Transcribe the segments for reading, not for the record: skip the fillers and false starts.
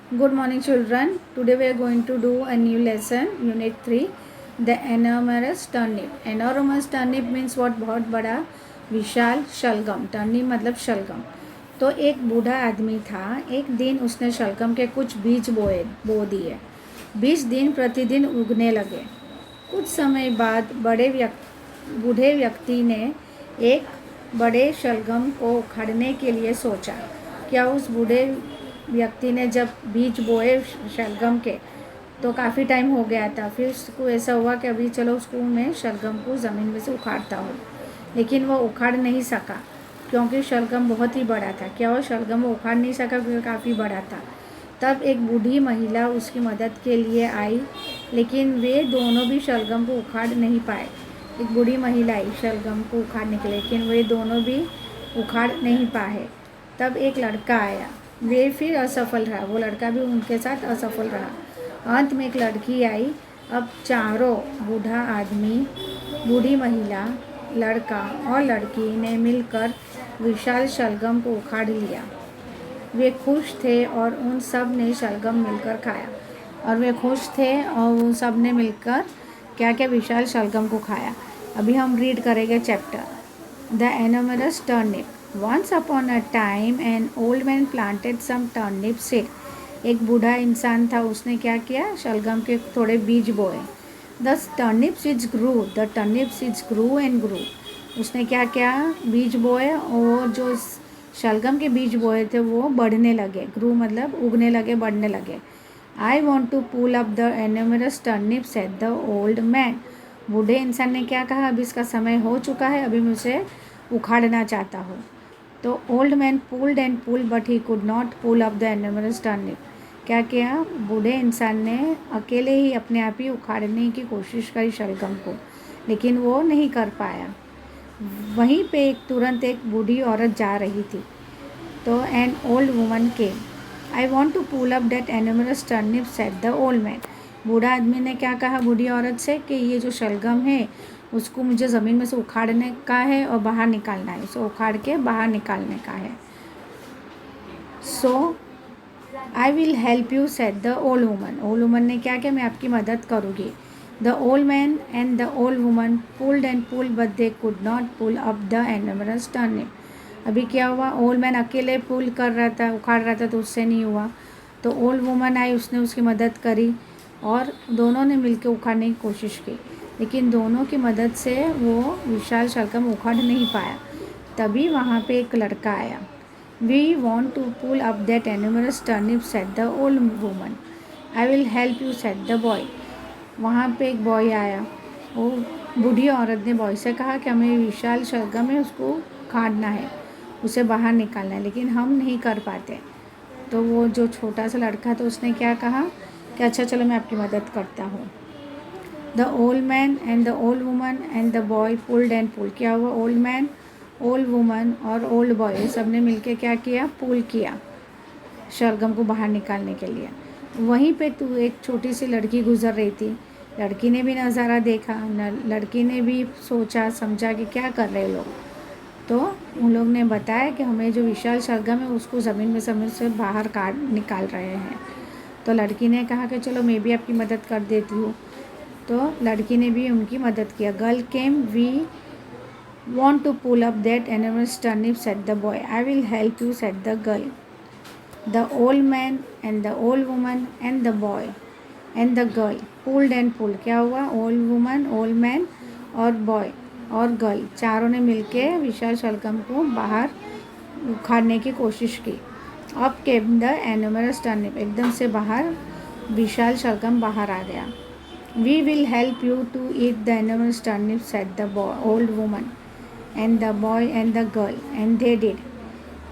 Good morning, children. Today we are going to do a new lesson, Unit 3, the enormous turnip. Enormous turnip means what? बहुत बड़ा, विशाल शलगम. turnip मतलब शलगम. तो एक बूढ़ा आदमी था. एक दिन उसने शलगम के कुछ बीज बो दिए. बीज दिन प्रतिदिन उगने लगे. कुछ समय बाद बूढ़े व्यक्ति ने एक बड़े शलगम को उखाड़ने के लिए सोचा. क्या उस बूढ़े व्यक्ति ने जब बीज बोए शलगम के तो काफ़ी टाइम हो गया था. फिर उसको ऐसा हुआ कि अभी चलो उसको मैं शलगम को ज़मीन में से उखाड़ता हूँ. लेकिन वो उखाड़ नहीं सका क्योंकि शलगम बहुत ही बड़ा था. क्या वो शलगम वो उखाड़ नहीं सका क्योंकि काफ़ी बड़ा था. तब एक बूढ़ी महिला उसकी मदद के लिए आई, लेकिन वे दोनों भी शलगम को उखाड़ नहीं पाए. एक बूढ़ी महिला आई शलगम को उखाड़ने के लिए, लेकिन वे दोनों भी उखाड़ नहीं पाए. तब एक लड़का आया. वे फिर असफल रहा. वो लड़का भी उनके साथ असफल रहा. अंत में एक लड़की आई. अब चारों, बूढ़ा आदमी, बूढ़ी महिला, लड़का और लड़की ने मिलकर विशाल शलगम को उखाड़ लिया. वे खुश थे और उन सब ने शलगम मिलकर खाया. और वे खुश थे और उन सब ने मिलकर क्या क्या विशाल शलगम को खाया. अभी हम रीड करेंगे chapter the enormous turnip. Once upon a time an old man planted some turnip seed. एक बूढ़ा इंसान था, उसने क्या किया? शलगम के थोड़े बीज बोए. The turnip seeds grew. The turnip seeds grew and grew. उसने क्या किया? बीज बोए और जो शलगम के बीज बोए थे वो बढ़ने लगे. ग्रू मतलब उगने लगे, बढ़ने लगे. I want to pull up the enormous turnip said the old man. बूढ़े इंसान ने क्या कहा? अभी इसका समय हो चुका है, अभी मुझे उखाड़ना चाहता हूँ. तो old man pulled and pulled but he could not pull up the enormous turnip. क्या किया? बूढ़े इंसान ने अकेले ही अपने आप ही उखाड़ने की कोशिश करी शलगम को, लेकिन वो नहीं कर पाया. वहीं पे तुरंत एक बूढ़ी औरत जा रही थी. तो एन ओल्ड वुमन के. I want to pull up that enormous turnip said the old man. बूढ़ा आदमी ने क्या कहा बूढ़ी औरत से कि ये जो शलगम है उसको मुझे ज़मीन में से उखाड़ने का है और बाहर निकालना है. उसे उखाड़ के बाहर निकालने का है. So I will help you said the old woman. Old woman ने क्या किया? मैं आपकी मदद करूँगी. The old man and the old woman pulled and pulled but they could not pull up the enormous turnip. अभी क्या हुआ? ओल्ड मैन अकेले पुल कर रहा था, उखाड़ रहा था, तो उससे नहीं हुआ. तो ओल्ड वुमन आई, उसने उसकी मदद करी और दोनों ने मिलकर उखाड़ने की कोशिश की, लेकिन दोनों की मदद से वो विशाल शलगम उखाड़ नहीं पाया. तभी वहाँ पे एक लड़का आया. We want to pull up that enormous turnip said the old woman. I will help you said the boy. वहाँ पे एक बॉय आया. वो बूढ़ी औरत ने बॉय से कहा कि हमें विशाल शलगम है, उसको उखाड़ना है, उसे बाहर निकालना है, लेकिन हम नहीं कर पाते. तो वो जो छोटा सा लड़का था उसने क्या कहा कि अच्छा चलो मैं आपकी मदद करता हूँ. The old man and the old woman and the boy pulled and pull. क्या हुआ? ओल्ड मैन, ओल्ड वुमन और ओल्ड बॉय सब ने मिलकर क्या किया? पुल किया शलगम को बाहर निकालने के लिए. वहीं पे एक छोटी सी लड़की गुजर रही थी. लड़की ने भी नज़ारा देखा. लड़की ने भी सोचा समझा कि क्या कर रहे लोग. तो उन लोग ने बताया कि हमें जो विशाल शलगम है उसको ज़मीन में से बाहर काट निकाल रहे हैं. तो लड़की ने कहा कि चलो मैं भी आपकी मदद कर देती हूँ. तो लड़की ने भी उनकी मदद किया. Girl came. We want to pull up that enormous turnip said the boy. I will help you said the girl. The old man and the old woman and the boy and the girl pulled and pulled. क्या हुआ? old woman, old man और boy और girl चारों ने मिलके विशाल शलगम को बाहर उखाड़ने की कोशिश की. अब केम द एनोमरस टर्निप. एकदम से बाहर विशाल शलगम बाहर आ गया. We will help you to eat the enormous turnip said the old woman and the boy and the girl and they did.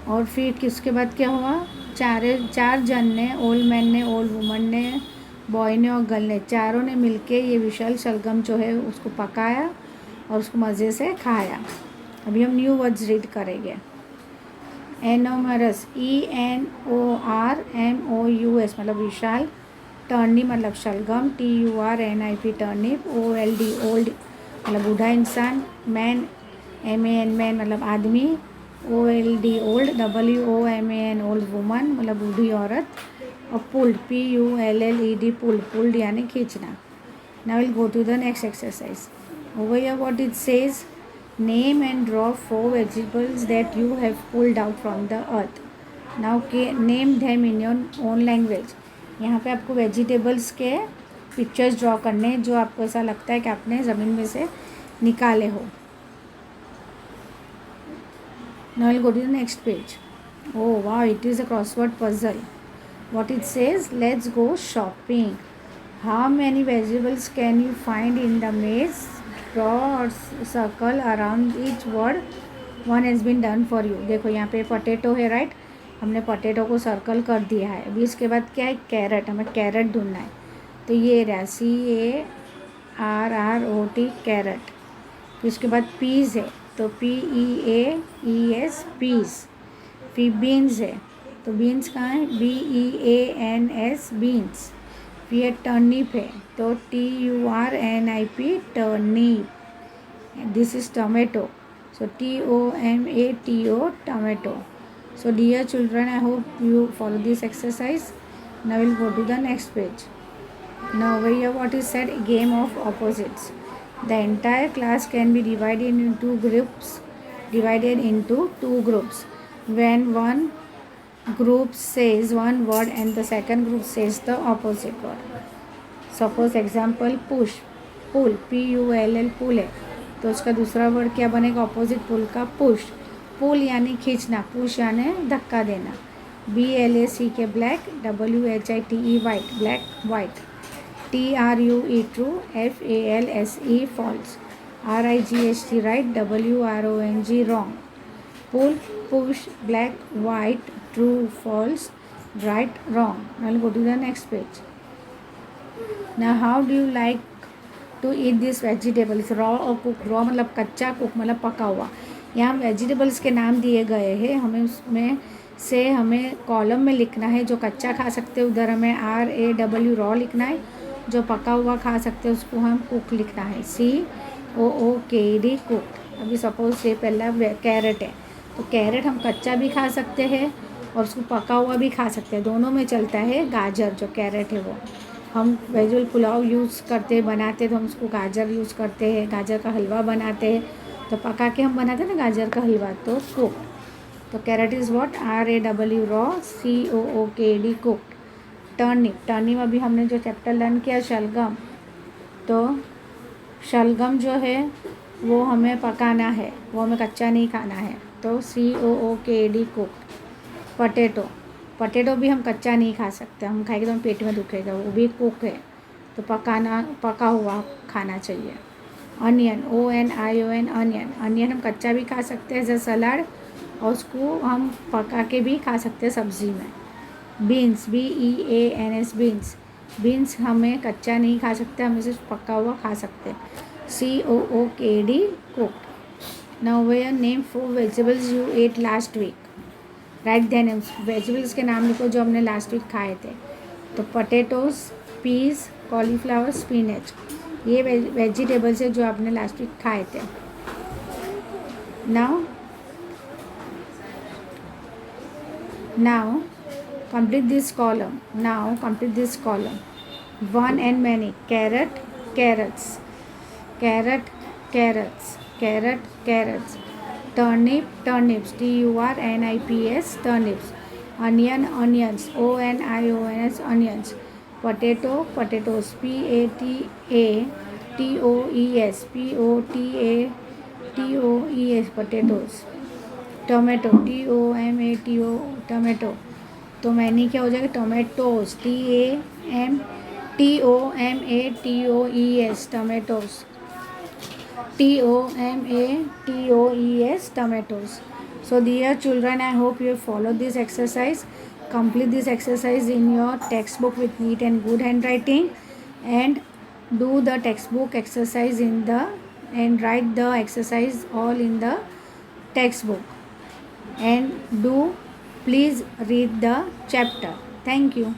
और फिर किसके बाद क्या हुआ? चार जन ने, ओल्ड मैन ने, ओल्ड वुमन ने, बॉय ने और गर्ल ने, चारों ने मिलके ये विशाल शलगम जो है उसको पकाया और उसको मज़े से खाया. अभी हम न्यू वर्ड्स रीड करेंगे. एनोमरस, ENORMOUS मतलब विशाल. टर्निप मतलब शलगम, TURNIP टर्निप. OLD ओल्ड मतलब बूढ़ा इंसान. मैन, MAN मैन मतलब आदमी. OLD old. WOMAN old woman मतलब बूढ़ी औरत. और पुल्ड, PULLED, पुल्ड यानी खींचना. Now we'll go to the next exercise. Over here what it says, name and draw 4 vegetables that you have pulled out from the earth. Now name them in your own language. यहाँ पे आपको vegetables के pictures draw करने हैं जो आपको ऐसा लगता है कि आपने ज़मीन में से निकाले हो. Now I'll go to the next page. Oh wow, it is a crossword puzzle. What it says, let's go shopping. How many vegetables can you find in the maze? Draw or circle around each word. One has been done for you. देखो यहाँ पे potato है, right. हमने potato को circle कर दिया है. अभी इसके बाद क्या है, कैरेट. हमें कैरेट ढूंढना है. तो ये रहा CARROT कैरेट. फिर उसके बाद पीस है तो PEAES पीस. फिर बीन्स है तो बीन्स कहाँ है, BEANS बीन्स. फिर टर्निप है तो TURNIP turnip. This is tomato so TOMATO tomato. So dear children, I hope you follow this exercise. Now we'll go to the next page. Now over here what is said, game of opposites. The entire class can be divided into two groups. When one group says one word and the second group says the opposite word. Suppose example push, pull, PULL पुल है तो उसका दूसरा word क्या बनेगा, opposite पुल का push. पुल यानी खींचना, push यानी धक्का देना. BLACK black, WHITE white, black white. TRUE true, FALSE false, RIGHT right, WRONG wrong. Pull, push, black, white, true, false, right, wrong. I'll go to the next page. Now how do you like to eat this vegetables? raw और cook. raw मतलब कच्चा, cook मतलब पका हुआ. यहाँ vegetables के नाम दिए गए हैं. हमें उसमें से हमें कॉलम में लिखना है. जो कच्चा खा सकते हैं उधर हमें RAW रॉ लिखना है. जो पका हुआ खा सकते हैं उसको हम कुक लिखना है, COOKD कुक. अभी सपोज ये पहला कैरेट है तो कैरेट हम कच्चा भी खा सकते हैं और उसको पका हुआ भी खा सकते हैं, दोनों में चलता है. गाजर जो कैरेट है वो हम वेजिटेबल पुलाव यूज़ करते बनाते तो हम उसको गाजर यूज़ करते हैं. गाजर का हलवा बनाते हैं तो पका के हम बनाते हैं ना गाजर का हलवा, तो कुक. तो carrot is what, RAW raw, COOKD cook. Turnip, turnip अभी हमने जो चैप्टर लर्न किया शलगम, तो शलगम जो है वो हमें पकाना है, वो हमें कच्चा नहीं खाना है, तो COOKD कुक. पोटैटो, पोटैटो भी हम कच्चा नहीं खा सकते, हम खाएंगे तो हम पेट में दुखेगा, वो भी कुक है तो पका हुआ खाना चाहिए. अनियन, ONION अनियन, अनियन हम कच्चा भी खा सकते हैं एज अ सलाड और उसको हम पका के भी खा सकते हैं सब्ज़ी में. बीन्स, BEANS बीन्स, बीन्स हमें कच्चा नहीं खा सकते, हम इसे पका हुआ खा सकते हैं. COOKD cook. Now where name 4 vegetables you ate last week. Right their names. Vegetables के नाम लिखो जो हमने लास्ट वीक खाए थे. तो पोटैटोज, पीस, कॉलीफ्लावर, स्पिनच, ये वेजिटेबल्स है जो आपने लास्ट वीक खाए थे. Now complete this column. One and many. Carrot, carrots. Carrot, carrots. Carrot, carrots. Turnip, turnips. TURNIPS turnips. Onion, onions. ONIONS onions. Potato, potatoes. PATATOES potatoes. Tomato, TOMATO tomato. तो मैंने क्या हो जाएगा, tomatoes, TOMATOES tomatoes, TOMATOES tomatoes. So dear children, I hope you follow this exercise. Complete this exercise in your textbook with neat and good handwriting, and do the textbook exercise and write the exercise all in the textbook, and please read the chapter. Thank you.